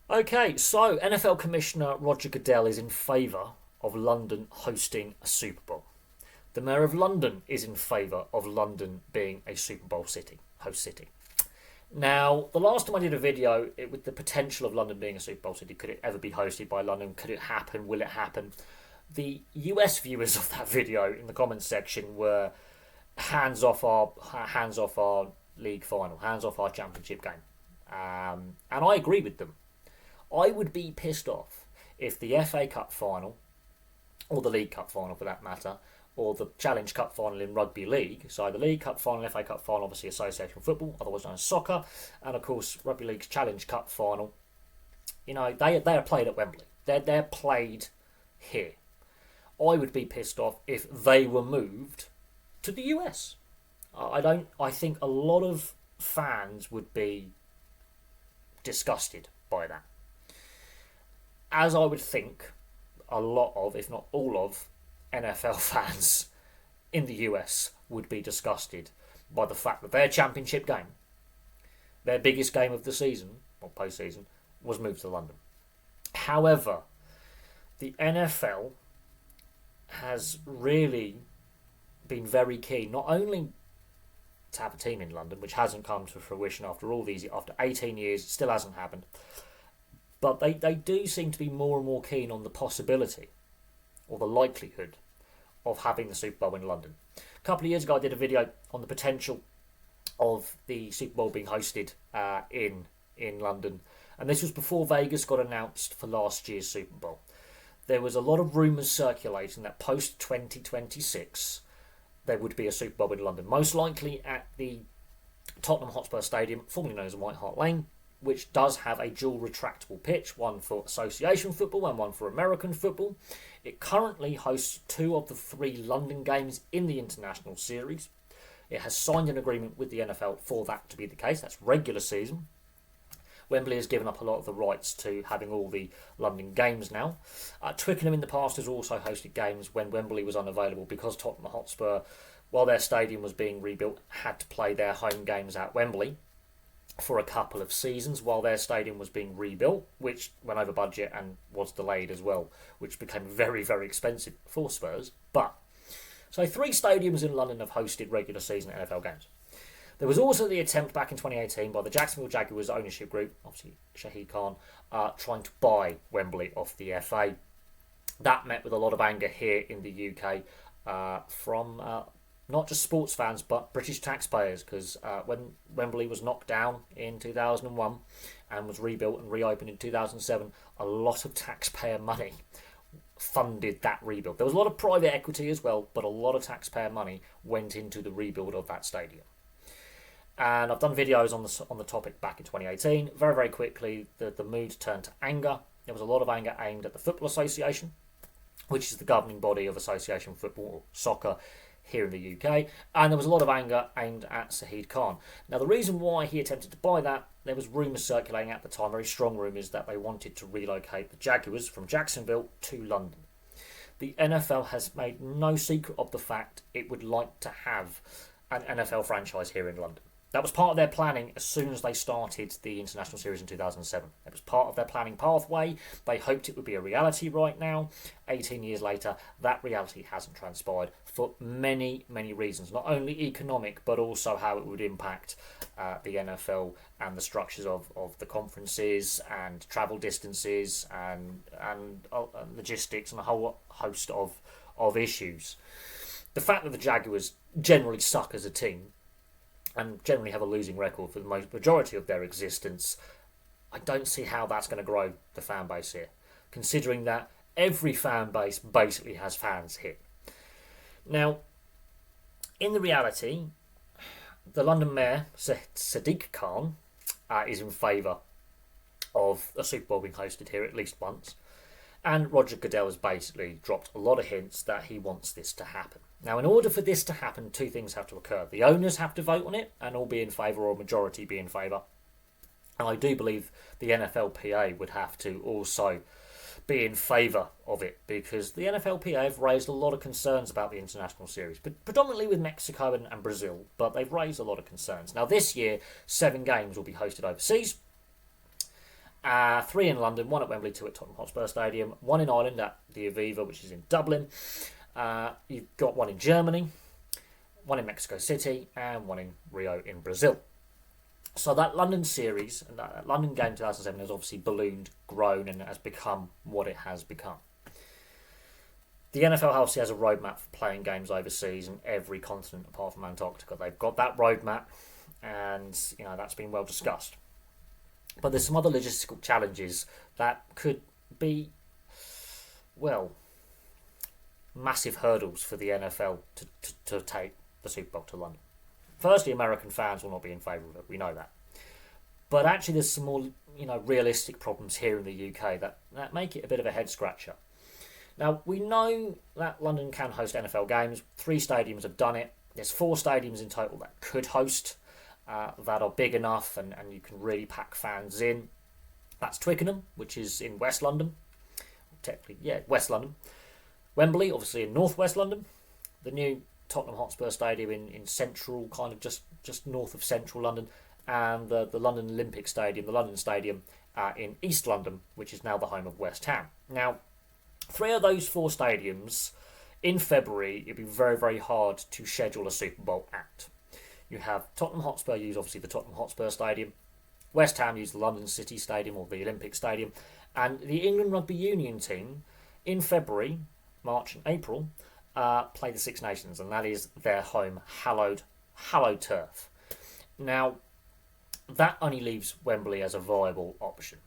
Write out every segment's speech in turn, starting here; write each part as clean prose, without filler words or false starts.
Okay, so NFL Commissioner Rodger Goodell is in favour of London hosting a Super Bowl. The Mayor of London is in favour of London being a Super Bowl city, host city. Now, the last time I did a video with the potential of London being a Super Bowl city, could it ever be hosted by London? Could it happen? Will it happen? The US viewers of that video in the comments section were hands off our league final, hands off our championship game, and I agree with them. I would be pissed off if the FA Cup final, or the League Cup final for that matter, or the Challenge Cup final in rugby league. So the League Cup final, FA Cup final, obviously association football, otherwise known as soccer, and of course rugby league's Challenge Cup final. You know, they are played at Wembley. They're played here. I would be pissed off if they were moved to the US. I think a lot of fans would be disgusted by that. As I would think a lot of, if not all of, NFL fans in the US would be disgusted by the fact that their championship game, their biggest game of the season, or postseason, was moved to London. However, the NFL has really been very keen, not only to have a team in London, which hasn't come to fruition after 18 years, it still hasn't happened, but they do seem to be more and more keen on the possibility or the likelihood of having the Super Bowl in London. A couple of years ago I did a video on the potential of the Super Bowl being hosted in London, and this was before Vegas got announced for last year's Super Bowl. There was a lot of rumours circulating that post 2026 there would be a Super Bowl in London, most likely at the Tottenham Hotspur Stadium, formerly known as White Hart Lane, which does have a dual retractable pitch, one for association football and one for American football. It currently hosts 2 of the 3 London games in the international series. It has signed an agreement with the NFL for that to be the case. That's regular season. Wembley has given up a lot of the rights to having all the London games now. Twickenham in the past has also hosted games when Wembley was unavailable because Tottenham Hotspur, while their stadium was being rebuilt, had to play their home games at Wembley for a couple of seasons while their stadium was being rebuilt, which went over budget and was delayed as well, which became very, very expensive for Spurs. So 3 stadiums in London have hosted regular season NFL games. There was also the attempt back in 2018 by the Jacksonville Jaguars ownership group, obviously Sadiq Khan, trying to buy Wembley off the FA. That met with a lot of anger here in the UK from not just sports fans but British taxpayers, because when Wembley was knocked down in 2001 and was rebuilt and reopened in 2007, a lot of taxpayer money funded that rebuild. There was a lot of private equity as well, but a lot of taxpayer money went into the rebuild of that stadium. And I've done videos on the topic back in 2018. Very, very quickly, the mood turned to anger. There was a lot of anger aimed at the Football Association, which is the governing body of association football or soccer here in the UK. And there was a lot of anger aimed at Sadiq Khan. Now, the reason why he attempted to buy that, there was rumours circulating at the time, very strong rumours, that they wanted to relocate the Jaguars from Jacksonville to London. The NFL has made no secret of the fact it would like to have an NFL franchise here in London. That was part of their planning as soon as they started the international series in 2007. It was part of their planning pathway. They hoped it would be a reality right now. 18 years later, that reality hasn't transpired for many, many reasons. Not only economic, but also how it would impact the NFL and the structures of the conferences and travel distances and logistics and a whole host of issues. The fact that the Jaguars generally suck as a team and generally have a losing record for the majority of their existence, I don't see how that's going to grow the fan base here, considering that every fan base basically has fans here. Now, in the reality, the London Mayor, Sadiq Khan, is in favour of a Super Bowl being hosted here at least once, and Rodger Goodell has basically dropped a lot of hints that he wants this to happen. Now, in order for this to happen, 2 things have to occur. The owners have to vote on it and all be in favour, or a majority be in favour. And I do believe the NFLPA would have to also be in favour of it, because the NFLPA have raised a lot of concerns about the international series, but predominantly with Mexico and Brazil, but they've raised a lot of concerns. Now, this year, 7 games will be hosted overseas, 3 in London, 1 at Wembley, 2 at Tottenham Hotspur Stadium, 1 in Ireland at the Aviva, which is in Dublin. You've got 1 in Germany, 1 in Mexico City, and 1 in Rio in Brazil. So that London series, and that London game 2007 has obviously ballooned, grown, and has become what it has become. The NFL obviously has a roadmap for playing games overseas in every continent apart from Antarctica. They've got that roadmap, and that's been well discussed. But there's some other logistical challenges that could be, massive hurdles for the NFL to take the Super Bowl to London. Firstly, American fans will not be in favour of it. We know that. But actually, there's some more, realistic problems here in the UK that make it a bit of a head scratcher. Now, we know that London can host NFL games. 3 stadiums have done it. There's 4 stadiums in total that could host, that are big enough and you can really pack fans in. That's Twickenham, which is in West London. Technically, West London. Wembley, obviously in North West London. The new Tottenham Hotspur Stadium in central, kind of just north of central London. And the London Olympic Stadium, the London Stadium in East London, which is now the home of West Ham. Now, 3 of those 4 stadiums, in February, it'd be very, very hard to schedule a Super Bowl at. You have Tottenham Hotspur use, obviously, the Tottenham Hotspur Stadium. West Ham use the London City Stadium or the Olympic Stadium. And the England Rugby Union team, in February, March and April, play the Six Nations, and that is their home, hallowed turf. Now, that only leaves Wembley as a viable option.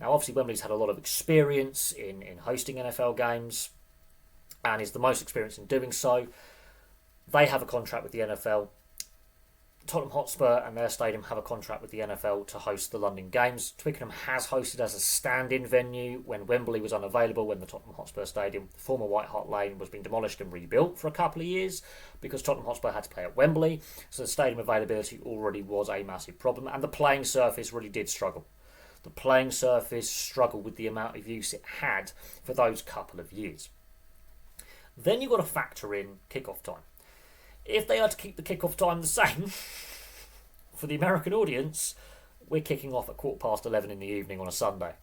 Now, obviously, Wembley's had a lot of experience in hosting NFL games and is the most experienced in doing so. They have a contract with the NFL. Tottenham Hotspur and their stadium have a contract with the NFL to host the London games. Twickenham has hosted as a stand-in venue when Wembley was unavailable, when the Tottenham Hotspur Stadium, former White Hart Lane, was being demolished and rebuilt for a couple of years because Tottenham Hotspur had to play at Wembley. So the stadium availability already was a massive problem, and the playing surface really did struggle. The playing surface struggled with the amount of use it had for those couple of years. Then you've got to factor in kickoff time. If they are to keep the kickoff time the same, for the American audience, we're kicking off at 11:15 in the evening on a Sunday.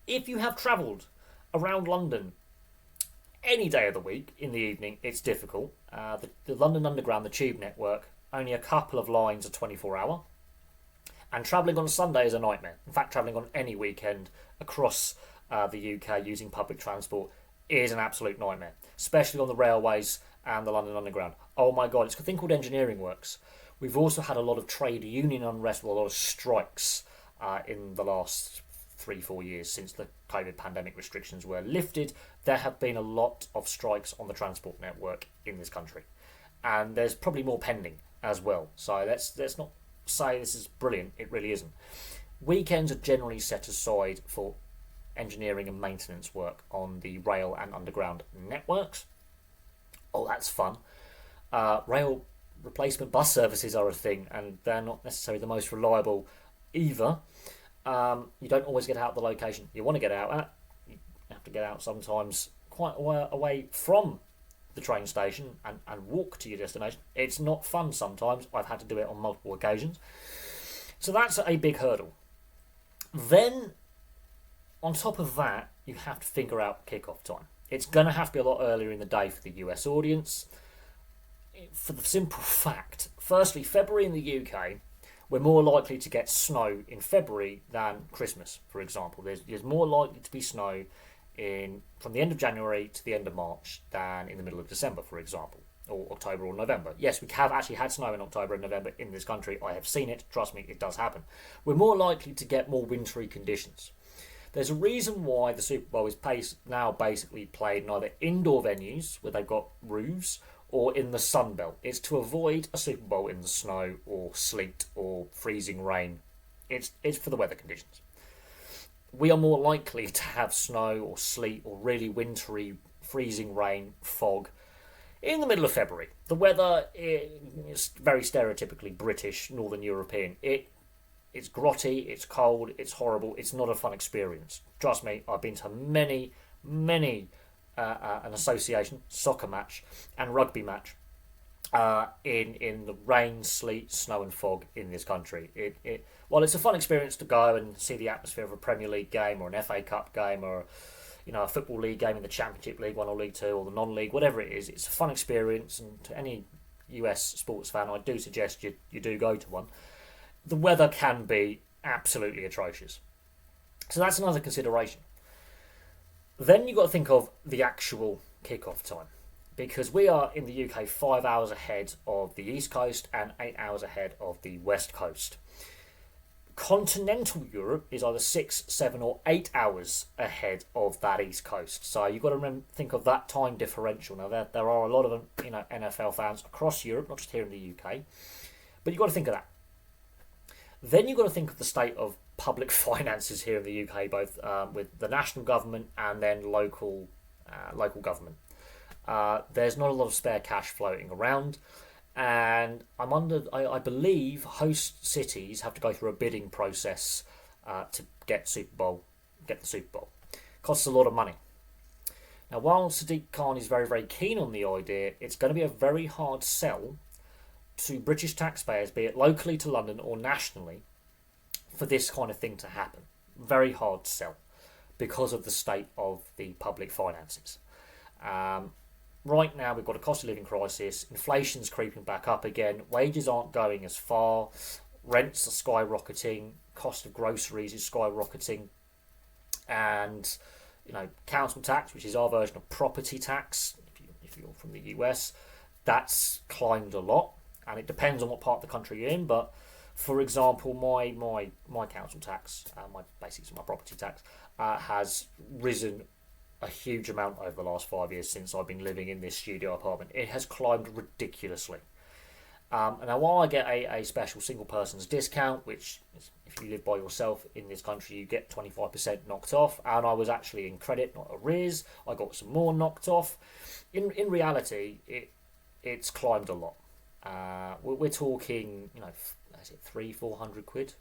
If you have travelled around London any day of the week in the evening, it's difficult. The London Underground, the Tube network, only a couple of lines are 24-hour. And travelling on a Sunday is a nightmare. In fact, travelling on any weekend across the UK using public transport is an absolute nightmare, especially on the railways and the London Underground. Oh my God, it's a thing called engineering works. We've also had a lot of trade union unrest, a lot of strikes in the last 3-4 years since the COVID pandemic restrictions were lifted. There have been a lot of strikes on the transport network in this country. And there's probably more pending as well. So let's not say this is brilliant. It really isn't. Weekends are generally set aside for engineering and maintenance work on the rail and underground networks. Oh, that's fun. Rail replacement bus services are a thing, and they're not necessarily the most reliable either. You don't always get out the location you want to get out at. You have to get out sometimes quite away from the train station and walk to your destination. It's not fun sometimes. I've had to do it on multiple occasions. So that's a big hurdle. Then, on top of that, you have to figure out kickoff time. It's going to have to be a lot earlier in the day for the US audience. For the simple fact, firstly, February in the UK, we're more likely to get snow in February than Christmas, for example. There's more likely to be snow from the end of January to the end of March than in the middle of December, for example, or October or November. Yes, we have actually had snow in October and November in this country. I have seen it. Trust me, it does happen. We're more likely to get more wintry conditions. There's a reason why the Super Bowl is now basically played in either indoor venues where they've got roofs or in the Sun Belt. It's to avoid a Super Bowl in the snow or sleet or freezing rain. It's for the weather conditions. We are more likely to have snow or sleet or really wintry, freezing rain, fog in the middle of February. The weather is very stereotypically British, Northern European. It's grotty, it's cold, it's horrible, it's not a fun experience. Trust me, I've been to many an association, soccer match and rugby match in the rain, sleet, snow, and fog in this country. While it's a fun experience to go and see the atmosphere of a Premier League game or an FA Cup game or a football league game in the Championship, League One or League Two or the non-league, whatever it is, it's a fun experience. And to any US sports fan, I do suggest you do go to one. The weather can be absolutely atrocious, so that's another consideration. Then you've got to think of the actual kickoff time, because we are in the UK 5 hours ahead of the East Coast and 8 hours ahead of the West Coast. Continental Europe is either 6, 7 or 8 hours ahead of that East Coast. So you've got to think of that time differential. Now there are a lot of NFL fans across Europe, not just here in the UK, but you've got to think of that. Then you've got to think of the state of public finances here in the UK, both with the national government and then local government. There's not a lot of spare cash floating around, and I believe host cities have to go through a bidding process to get the Super Bowl. Costs a lot of money. Now, while Sadiq Khan is very, very keen on the idea, it's going to be a very hard sell to British taxpayers, be it locally to London or nationally, for this kind of thing to happen. Very hard to sell because of the state of the public finances. Right now, we've got a cost of living crisis. Inflation's creeping back up again. Wages aren't going as far. Rents are skyrocketing. Cost of groceries is skyrocketing. And, council tax, which is our version of property tax, if you're from the US, that's climbed a lot. And it depends on what part of the country you're in. But, for example, my council tax, my property tax, has risen a huge amount over the last 5 years since I've been living in this studio apartment. It has climbed ridiculously. And now, while I get a special single person's discount, which is, if you live by yourself in this country, you get 25% knocked off, and I was actually in credit, not arrears, I got some more knocked off. In reality, it's climbed a lot. We're talking, is it £300-400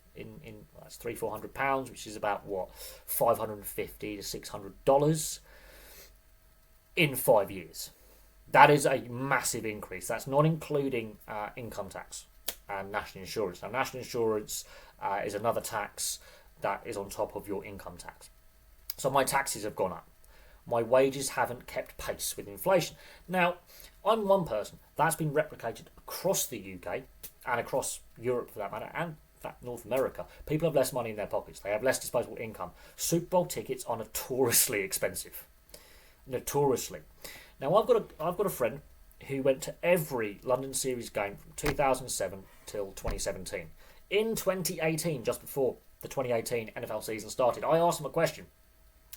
that's £300-400, which is about what, $550 to $600 in 5 years. That is a massive increase. That's not including income tax and national insurance. Now, national insurance is another tax that is on top of your income tax. So my taxes have gone up. My wages haven't kept pace with inflation. Now, I'm one person. That's been replicated across the UK and across Europe, for that matter, and in fact North America. People have less money in their pockets. They have less disposable income. Super Bowl tickets are notoriously expensive. Notoriously. Now, I've got a friend who went to every London Series game from 2007 till 2017. In 2018, just before the 2018 NFL season started, I asked him a question.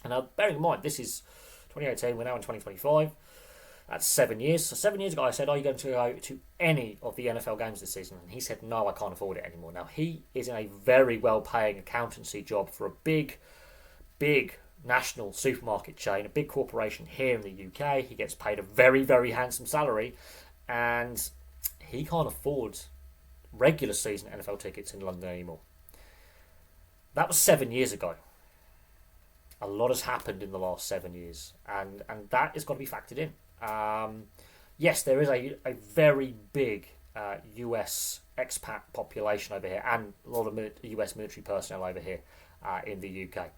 And now, bearing in mind, this is 2018, we're now in 2025. That's 7 years. So 7 years ago, I said, are you going to go to any of the NFL games this season? And he said, no, I can't afford it anymore. Now, he is in a very well-paying accountancy job for a big national supermarket chain, a big corporation here in the UK. He gets paid a very, very handsome salary, and he can't afford regular season NFL tickets in London anymore. That was 7 years ago. A lot has happened in the last 7 years, and that has got to be factored in. Yes, there is a very big US expat population over here, and a lot of US military personnel over here in the UK.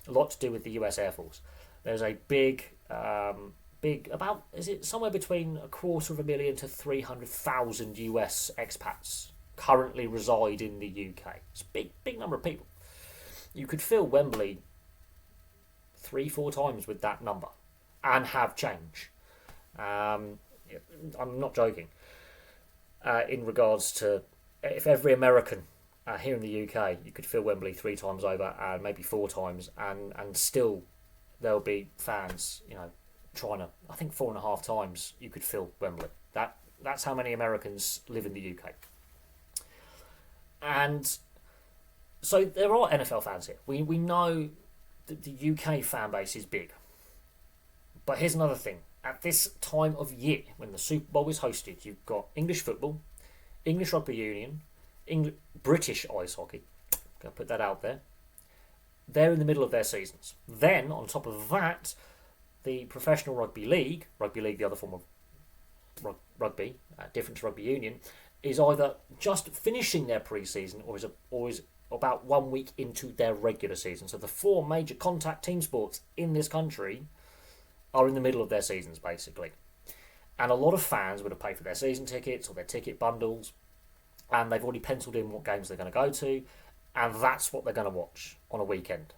A lot to do with the US Air Force. There's a big, about, is it somewhere between 250,000 to 300,000 US expats currently reside in the UK. It's a big number of people. You could fill Wembley 3-4 times with that number and have change. I'm not joking. In regards to, if every American here in the UK, you could fill Wembley 3 times over and maybe 4 times, and still there'll be fans, trying to, I think 4.5 times you could fill Wembley. That's how many Americans live in the UK. And so there are NFL fans here. We know that the UK fan base is big. But here's another thing. At this time of year, when the Super Bowl is hosted, you've got English football, English rugby union, British ice hockey. Gonna put that out there. They're in the middle of their seasons. Then, on top of that, the professional rugby league, the other form of rugby, different to rugby union, is either just finishing their pre-season or is about 1 week into their regular season. So the 4 major contact team sports in this country are in the middle of their seasons, basically. And a lot of fans would have paid for their season tickets or their ticket bundles, and they've already penciled in what games they're going to go to, and that's what they're going to watch on a weekend.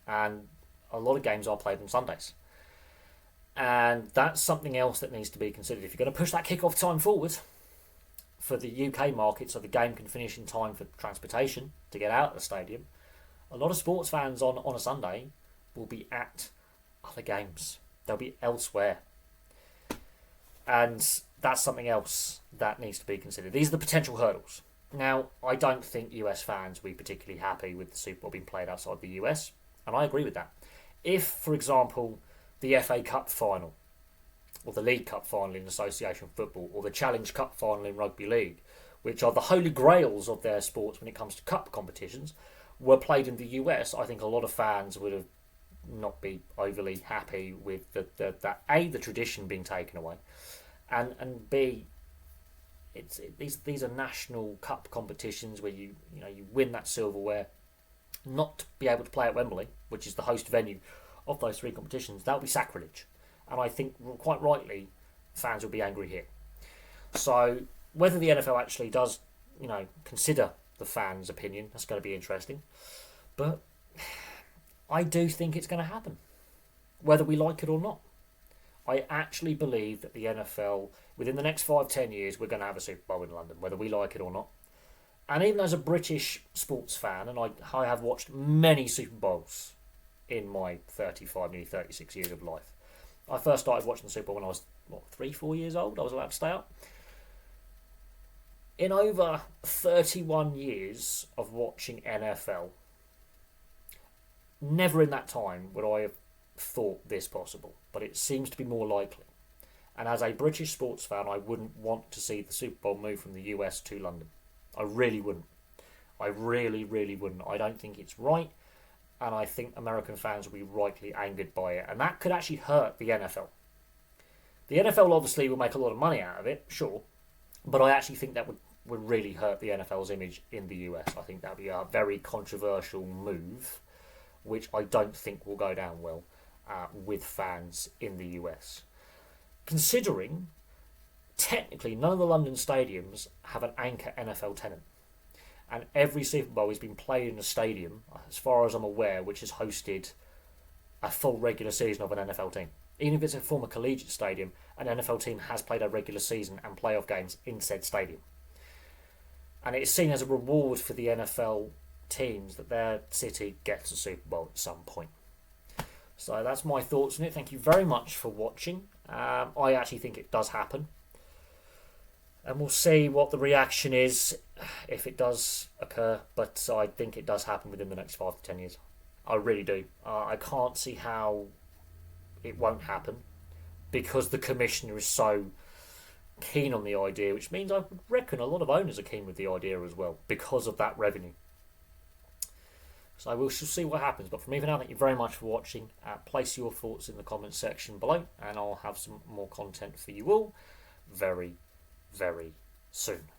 And a lot of games are played on Sundays. And that's something else that needs to be considered. If you're going to push that kick-off time forward for the UK market so the game can finish in time for transportation to get out of the stadium, a lot of sports fans on a Sunday will be at other games. They'll be elsewhere. And that's something else that needs to be considered. These are the potential hurdles. Now, I don't think US fans will be particularly happy with the Super Bowl being played outside the US, and I agree with that. If, for example, the FA Cup final, or the League Cup final in Association Football, or the Challenge Cup final in Rugby League, which are the holy grails of their sports when it comes to cup competitions, were played in the US, I think a lot of fans would have not be overly happy with the tradition being taken away, and B, these are national cup competitions where you win that silverware. Not to be able to play at Wembley, which is the host venue of those 3 competitions, that would be sacrilege, and I think quite rightly fans will be angry here. So whether the NFL actually does consider the fans' opinion, that's going to be interesting, but I do think it's going to happen, whether we like it or not. I actually believe that the NFL, within the next 5-10 years, we're going to have a Super Bowl in London, whether we like it or not. And even as a British sports fan, and I have watched many Super Bowls in my 35, nearly 36 years of life. I first started watching the Super Bowl when I was, 3-4 years old. I was allowed to stay up. In over 31 years of watching NFL, never in that time would I have thought this possible, but it seems to be more likely. And as a British sports fan, I wouldn't want to see the Super Bowl move from the US to London. I really wouldn't. I really, really wouldn't. I don't think it's right, and I think American fans will be rightly angered by it, and that could actually hurt the NFL. The NFL obviously will make a lot of money out of it, sure, but I actually think that would really hurt the NFL's image in the US. I think that would be a very controversial move, which I don't think will go down well with fans in the US. Considering, technically, none of the London stadiums have an anchor NFL tenant. And every Super Bowl has been played in a stadium, as far as I'm aware, which has hosted a full regular season of an NFL team. Even if it's a former collegiate stadium, an NFL team has played a regular season and playoff games in said stadium. And it's seen as a reward for the NFL teams that their city gets a Super Bowl at some point. So that's my thoughts on it. Thank you very much for watching. I actually think it does happen. And we'll see what the reaction is if it does occur. But I think it does happen within the next 5 to 10 years. I really do. I can't see how it won't happen because the commissioner is so keen on the idea, which means I would reckon a lot of owners are keen with the idea as well because of that revenue. So we shall see what happens. But from me for now, thank you very much for watching. Place your thoughts in the comments section below, and I'll have some more content for you all very, very soon.